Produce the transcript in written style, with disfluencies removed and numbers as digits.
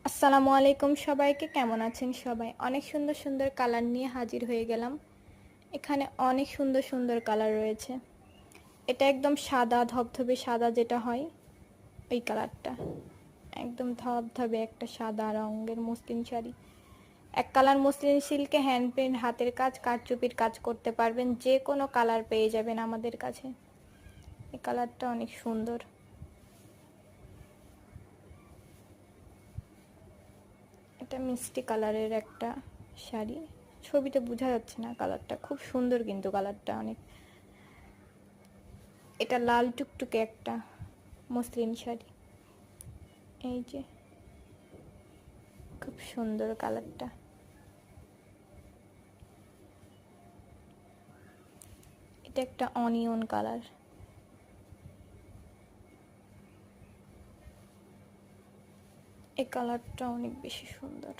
আসসালামু আলাইকুম সবাইকে, কেমন আছেন সবাই? অনেক সুন্দর সুন্দর কালার নিয়ে হাজির হয়ে গেলাম। এখানে অনেক সুন্দর সুন্দর কালার রয়েছে। এটা একদম সাদা, ধবধবে সাদা যেটা হয় ওই কালারটা। একদম ধবধবে একটা সাদা রঙের মসলিন শাড়ি। এক কালার মসলিন সিল্কে হ্যান্ড প্রিন্ট হাতের কাজ, কারচুপির কাজ করতে পারবেন। যে কোনো কালার পেয়ে যাবেন আমাদের কাছে। এই কালারটা অনেক সুন্দর। এটা মিষ্টি কালারের একটা শাড়ি। ছবিতে বোঝা যাচ্ছে না কালারটা, খুব সুন্দর কিন্তু কালারটা অনেক। এটা লাল টুকটুকে একটা মসলিন শাড়ি। এই যে খুব সুন্দর কালারটা। এটা একটা অনিয়ন কালার। এই কালারটা অনেক বেশি সুন্দর।